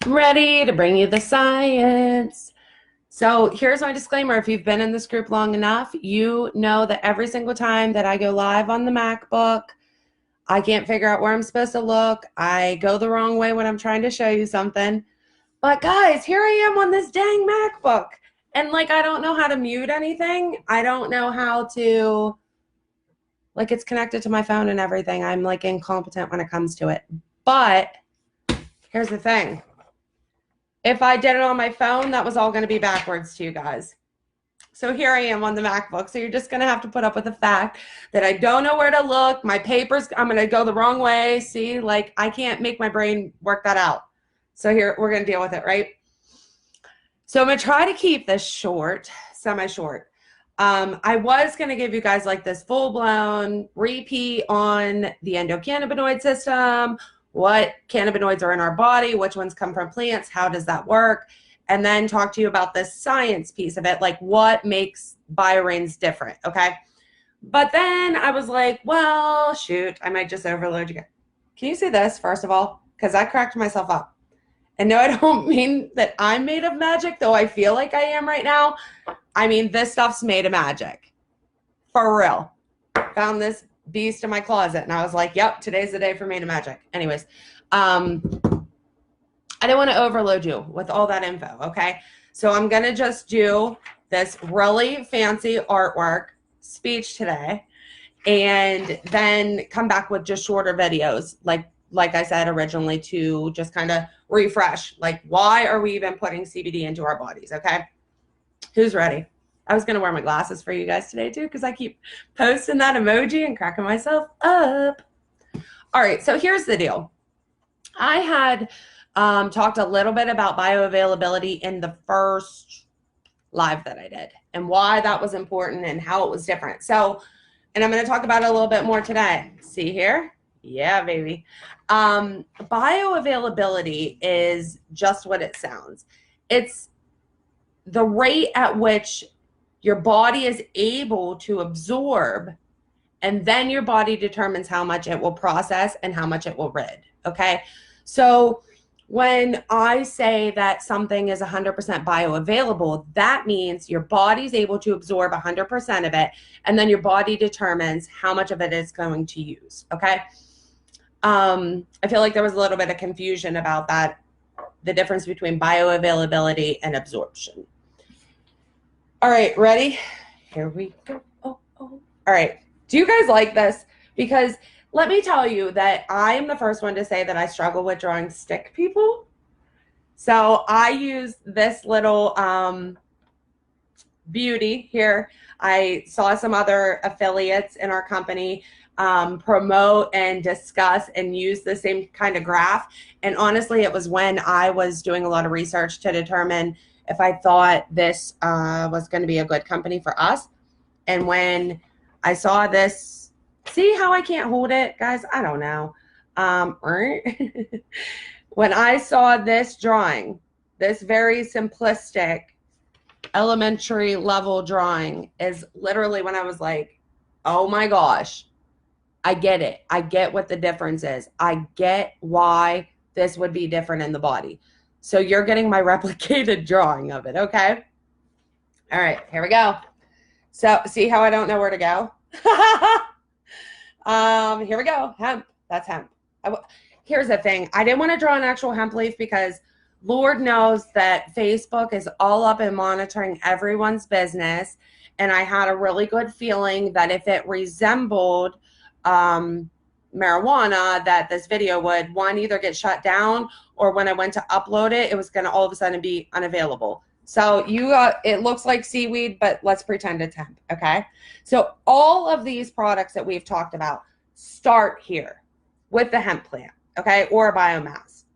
Ready to bring you the science. So here's my disclaimer. If you've been in this group long enough, you know that every single time that I go live on the MacBook, I can't figure out where I'm supposed to look. I go the wrong way when I'm trying to show you something. But guys, here I am on this dang MacBook. And I don't know how to mute anything. I don't know how to, it's connected to my phone and everything. I'm incompetent when it comes to it. But here's the thing. If I did it on my phone, that was all going to be backwards to you guys. So here I am on the MacBook. So you're just going to have to put up with the fact that I don't know where to look. My papers, I'm going to go the wrong way. See, I can't make my brain work that out. So here, we're going to deal with it, right? So I'm going to try to keep this short, semi-short. I was going to give you guys this full-blown repeat on the endocannabinoid system, what cannabinoids are in our body, which ones come from plants, how does that work, and then talk to you about the science piece of it, what makes Bioreigns different, okay? But then I was like, well, shoot, I might just overload you guys. Can you see this, first of all? Because I cracked myself up. And no, I don't mean that I'm made of magic, though I feel like I am right now. I mean, this stuff's made of magic. For real. Found this beast in my closet and I was like, yep, today's the day for made of magic. Anyways, I didn't want to overload you with all that info, okay? So I'm going to just do this really fancy artwork speech today and then come back with just shorter videos, like I said originally, to just kind of refresh, why are we even putting CBD into our bodies, okay? Who's ready? I was going to wear my glasses for you guys today, too, because I keep posting that emoji and cracking myself up. All right, so here's the deal. I had talked a little bit about bioavailability in the first live that I did and why that was important and how it was different. So, and I'm going to talk about it a little bit more today. See here? Yeah, baby. Bioavailability is just what it sounds. It's the rate at which your body is able to absorb, and then your body determines how much it will process and how much it will rid, okay? So when I say that something is 100% bioavailable, that means your body's able to absorb 100% of it, and then your body determines how much of it is going to use, okay? I feel like there was a little bit of confusion about that, the difference between bioavailability and absorption. All right, ready? Here we go. Oh. All right. Do you guys like this? Because let me tell you that I am the first one to say that I struggle with drawing stick people. So I use this little beauty here. I saw some other affiliates in our company promote and discuss and use the same kind of graph. And honestly, it was when I was doing a lot of research to determine if I thought this was going to be a good company for us. And when I saw this, see how I can't hold it, guys? I don't know. When I saw this drawing, this very simplistic elementary level drawing, is literally when I was like, oh my gosh, I get it. I get what the difference is. I get why this would be different in the body. So you're getting my replicated drawing of it, okay? All right, here we go. So see how I don't know where to go? Here we go. Hemp. That's hemp. Here's the thing. I didn't want to draw an actual hemp leaf because Lord knows that Facebook is all up in monitoring everyone's business. And I had a really good feeling that if it resembled marijuana, that this video would, one, either get shut down, or when I went to upload it, it was going to all of a sudden be unavailable. So it looks like seaweed, but let's pretend it's hemp, okay? So all of these products that we've talked about start here with the hemp plant, okay, or a biomass.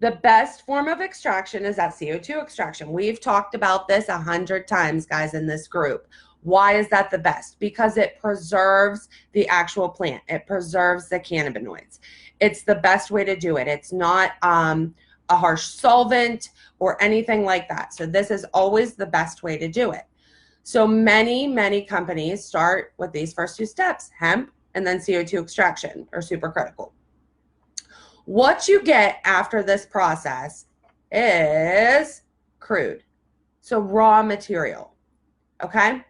The best form of extraction is that CO2 extraction. We've talked about this 100 times, guys, in this group. Why is that the best? Because it preserves the actual plant. It preserves the cannabinoids. It's the best way to do it. It's not a harsh solvent or anything like that. So this is always the best way to do it. So many companies start with these first two steps, hemp and then CO2 extraction or supercritical. What you get after this process is crude. So raw material, okay?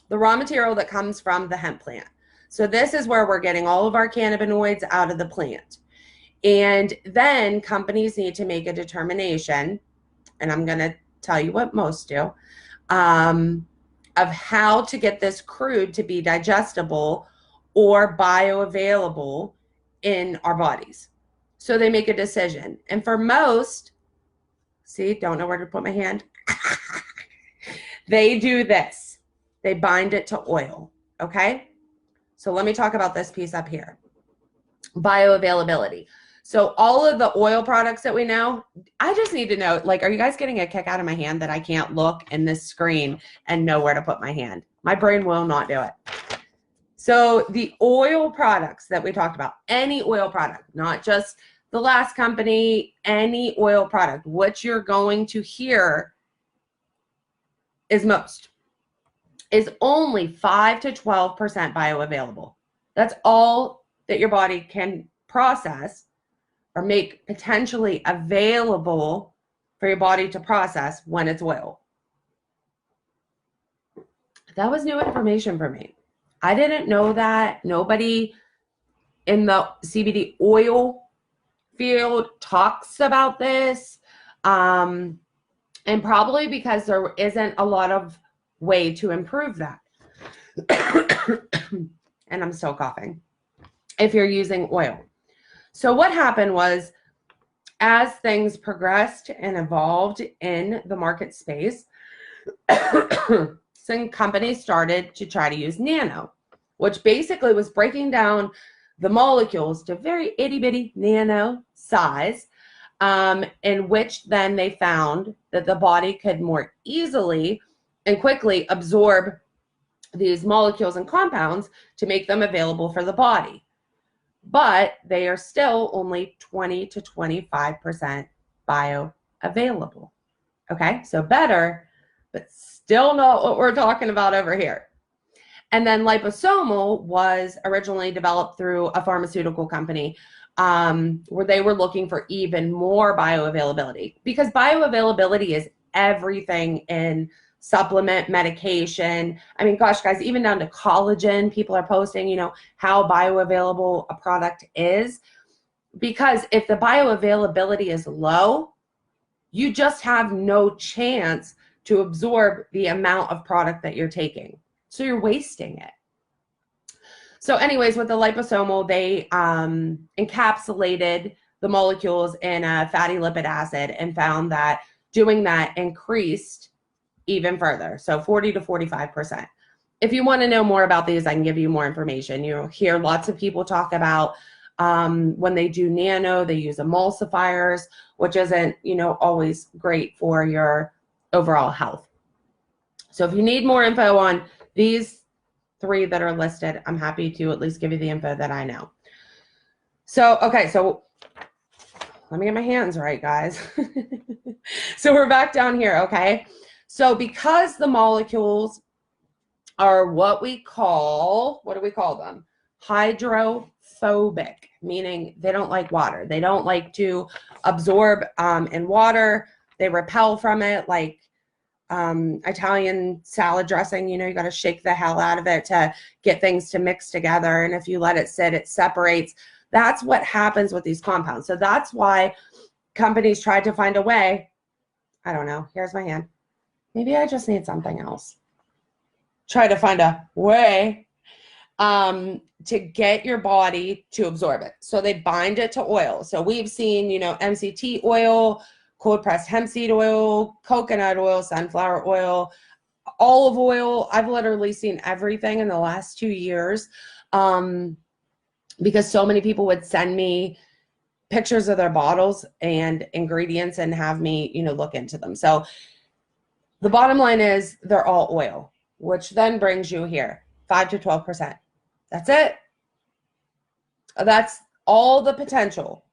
The raw material that comes from the hemp plant. So this is where we're getting all of our cannabinoids out of the plant. And then companies need to make a determination, and I'm going to tell you what most do, of how to get this crude to be digestible or bioavailable in our bodies. So they make a decision. And for most, see, don't know where to put my hand. They do this. They bind it to oil, okay? So let me talk about this piece up here. Bioavailability. So all of the oil products that we know, I just need to know, like, are you guys getting a kick out of my hand that I can't look in this screen and know where to put my hand? My brain will not do it. So the oil products that we talked about, any oil product, not just the last company, any oil product, what you're going to hear is most, is only 5 to 12% bioavailable. That's all that your body can process or make potentially available for your body to process when it's oil. That was new information for me. I didn't know that. Nobody in the CBD oil field talks about this. And probably because there isn't a lot of way to improve that. And I'm still coughing. If you're using oil. So what happened was, as things progressed and evolved in the market space, some companies started to try to use nano, which basically was breaking down the molecules to very itty bitty nano size, in which then they found that the body could more easily and quickly absorb these molecules and compounds to make them available for the body. But they are still only 20 to 25% bioavailable. Okay, so better, but still not what we're talking about over here. And then liposomal was originally developed through a pharmaceutical company, where they were looking for even more bioavailability, because bioavailability is everything in supplement, medication. I mean, gosh, guys, even down to collagen, people are posting, you know, how bioavailable a product is. Because if the bioavailability is low, you just have no chance to absorb the amount of product that you're taking. So you're wasting it. So anyways, with the liposomal, they encapsulated the molecules in a fatty lipid acid and found that doing that increased even further, so 40 to 45%. If you want to know more about these, I can give you more information. You'll hear lots of people talk about when they do nano, they use emulsifiers, which isn't, you know, always great for your overall health. So if you need more info on these 3 that are listed, I'm happy to at least give you the info that I know. So, okay, so let me get my hands right, guys. So we're back down here, okay? So because the molecules are what do we call them? Hydrophobic, meaning they don't like water. They don't like to absorb in water. They repel from it, like Italian salad dressing. You know, you got to shake the hell out of it to get things to mix together. And if you let it sit, it separates. That's what happens with these compounds. So that's why companies tried to find a way. I don't know. Here's my hand. Maybe I just need something else. Try to find a way to get your body to absorb it. So they bind it to oil. So we've seen, you know, MCT oil, cold pressed hemp seed oil, coconut oil, sunflower oil, olive oil. I've literally seen everything in the last 2 years, because so many people would send me pictures of their bottles and ingredients and have me, you know, look into them. So the bottom line is they're all oil, which then brings you here, 5 to 12%. That's it. That's all the potential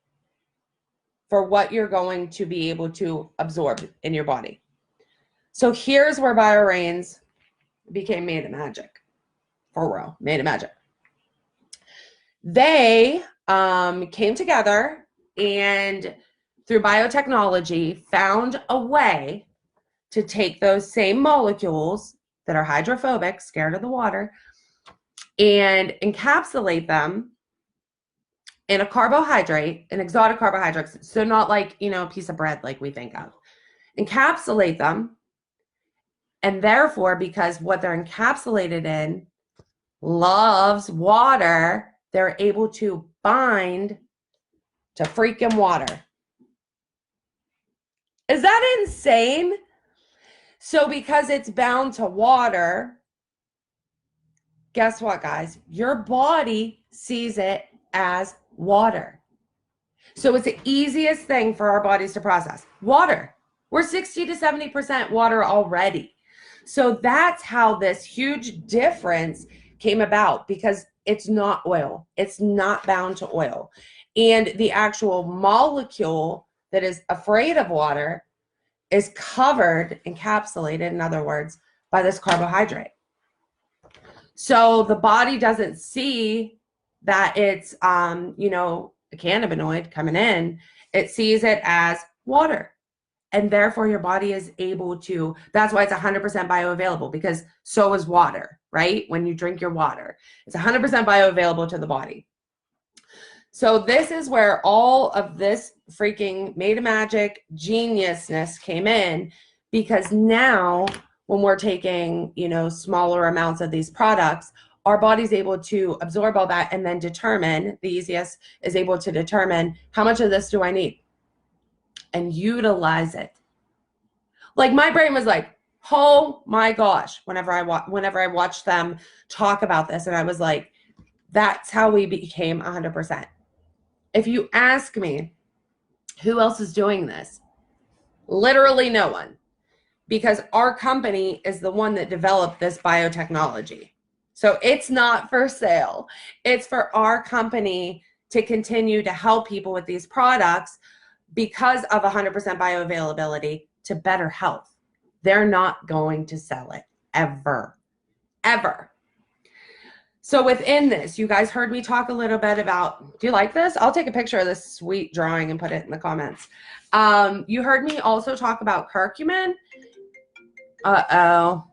for what you're going to be able to absorb in your body. So here's where Bioreigns became made of magic. For real, made of magic. They came together and through biotechnology found a way to take those same molecules that are hydrophobic, scared of the water, and encapsulate them in a carbohydrate, an exotic carbohydrate. So not like, a piece of bread like we think of. Encapsulate them. And therefore, because what they're encapsulated in loves water, they're able to bind to freaking water. Is that insane? So because it's bound to water, guess what, guys? Your body sees it as water. So it's the easiest thing for our bodies to process. Water. We're 60 to 70% water already. So that's how this huge difference came about, because it's not oil. It's not bound to oil. And the actual molecule that is afraid of water is covered, encapsulated, in other words, by this carbohydrate. So the body doesn't see that it's, a cannabinoid coming in. It sees it as water. And therefore your body is able to, that's why it's 100% bioavailable, because so is water, right? When you drink your water, it's 100% bioavailable to the body. So this is where all of this freaking made of magic geniusness came in, because now when we're taking, smaller amounts of these products, our body's able to absorb all that and then determine, the easiest is able to determine how much of this do I need and utilize it. Like my brain was like, oh my gosh, whenever I watched them talk about this, and I was like, that's how we became 100%. If you ask me, who else is doing this? Literally no one, because our company is the one that developed this biotechnology. So it's not for sale. It's for our company to continue to help people with these products because of 100% bioavailability to better health. They're not going to sell it ever, ever. So within this, you guys heard me talk a little bit about, do you like this? I'll take a picture of this sweet drawing and put it in the comments. You heard me also talk about curcumin. Uh-oh.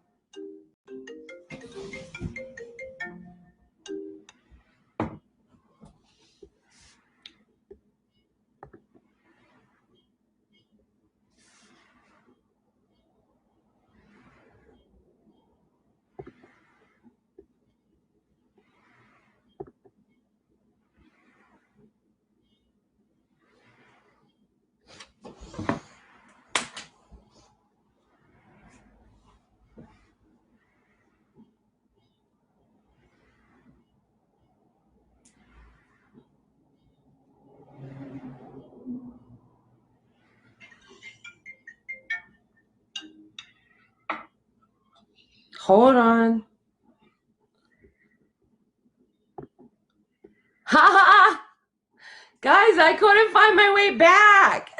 Hold on. Ha ha! Guys, I couldn't find my way back.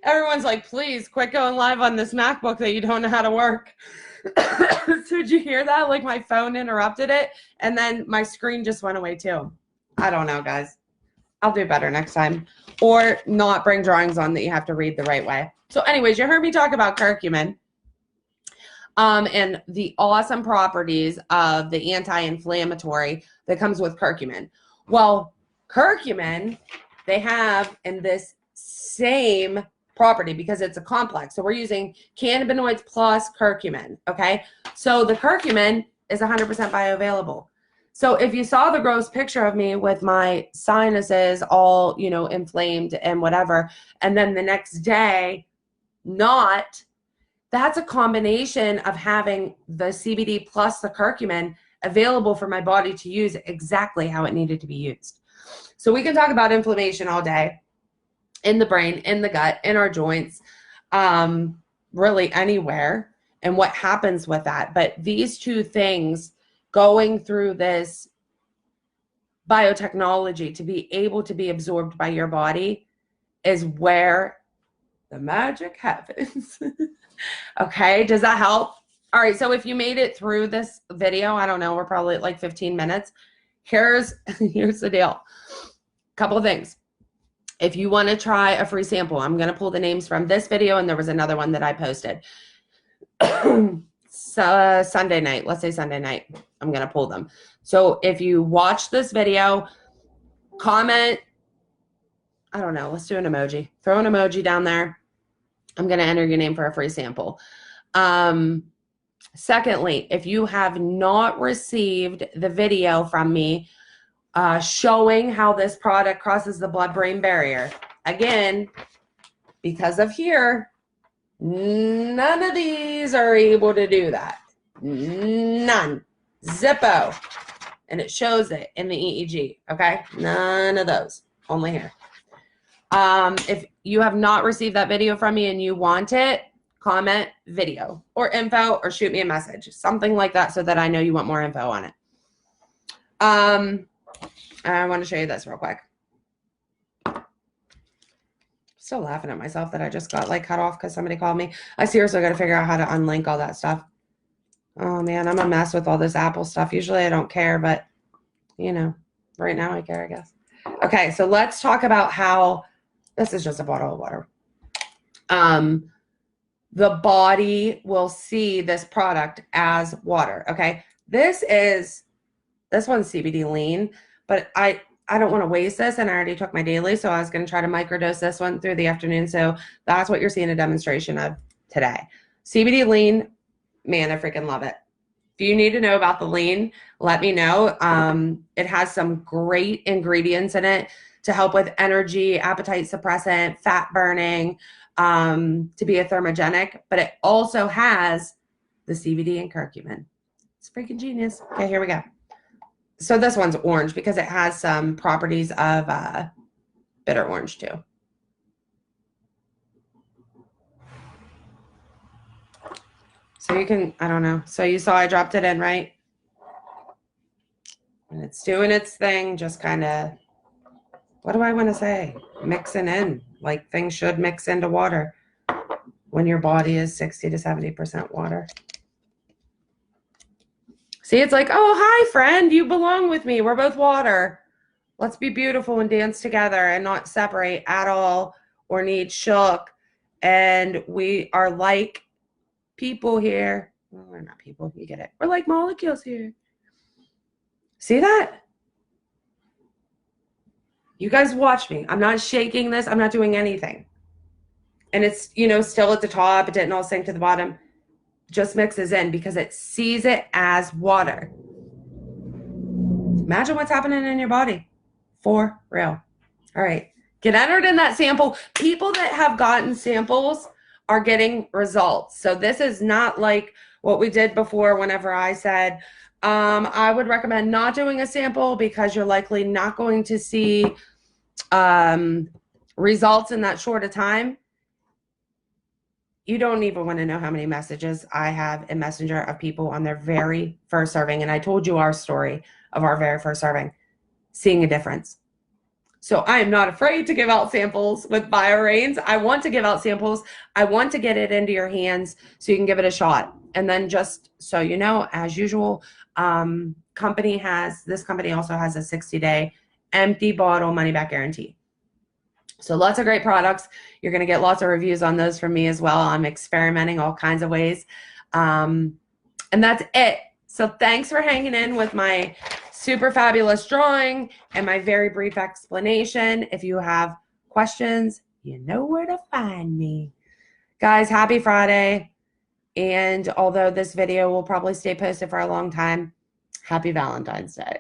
Everyone's like, please quit going live on this MacBook that you don't know how to work. So did you hear that? Like my phone interrupted it and then my screen just went away too. I don't know, guys. I'll do better next time. Or not bring drawings on that you have to read the right way. So anyways, you heard me talk about curcumin. And the awesome properties of the anti-inflammatory that comes with curcumin. Well, curcumin, they have in this same property because it's a complex. So we're using cannabinoids plus curcumin, okay? So the curcumin is 100% bioavailable. So if you saw the gross picture of me with my sinuses all, inflamed and whatever, and then the next day, not, that's a combination of having the CBD plus the curcumin available for my body to use exactly how it needed to be used. So we can talk about inflammation all day in the brain, in the gut, in our joints, really anywhere, and what happens with that. But these two things, going through this biotechnology to be able to be absorbed by your body, is where the magic happens. Okay, does that help? All right, so if you made it through this video, I don't know, we're probably at like 15 minutes. here's the deal. Couple of things. If you want to try a free sample, I'm going to pull the names from this video, and there was another one that I posted. So Sunday night, let's say Sunday night, I'm going to pull them. So if you watch this video, comment, I don't know, let's do an emoji. Throw an emoji down there. I'm going to enter your name for a free sample. Secondly, if you have not received the video from me showing how this product crosses the blood-brain barrier, again, because of here, none of these are able to do that. None. Zippo. And it shows it in the EEG, okay? None of those. Only here. If you have not received that video from me and you want it, comment video or info or shoot me a message. Something like that so that I know you want more info on it. I want to show you this real quick. Still laughing at myself that I just got like cut off because somebody called me. I seriously got to figure out how to unlink all that stuff. Oh man, I'm a mess with all this Apple stuff. Usually I don't care, but you know, right now I care, I guess. Okay, so let's talk about how this is just a bottle of water. The body will see this product as water. Okay, this one's CBD lean, but I don't want to waste this, and I already took my daily, so I was going to try to microdose this one through the afternoon. So that's what you're seeing a demonstration of today. CBD lean, man, I freaking love it. If you need to know about the lean, let me know. It has some great ingredients in it to help with energy, appetite suppressant, fat burning, to be a thermogenic, but it also has the CBD and curcumin. It's freaking genius. Okay, here we go. So this one's orange because it has some properties of bitter orange too. So you can, I don't know. So you saw I dropped it in, right? And it's doing its thing, just kind of, what do I want to say? Mixing in, like things should mix into water when your body is 60 to 70% water. See, it's like, oh, hi, friend. You belong with me. We're both water. Let's be beautiful and dance together and not separate at all or need shook. And we are like people here. Well, we're not people. You get it. We're like molecules here. See that? You guys watch me. I'm not shaking this. I'm not doing anything. And it's, you know, still at the top. It didn't all sink to the bottom. Just mixes in because it sees it as water. Imagine what's happening in your body. For real. All right. Get entered in that sample. People that have gotten samples are getting results. So this is not like what we did before whenever I said, I would recommend not doing a sample because you're likely not going to see results in that short a time. You don't even want to know how many messages I have in Messenger of people on their very first serving. And I told you our story of our very first serving, seeing a difference. So I am not afraid to give out samples with Bioreigns. I want to give out samples. I want to get it into your hands so you can give it a shot. And then just so you know, as usual, this company also has a 60-day empty bottle money back guarantee. So lots of great products. You're going to get lots of reviews on those from me as well. I'm experimenting all kinds of ways. And that's it. So thanks for hanging in with my super fabulous drawing and my very brief explanation. If you have questions, you know where to find me. Guys, happy Friday. And although this video will probably stay posted for a long time, happy Valentine's Day.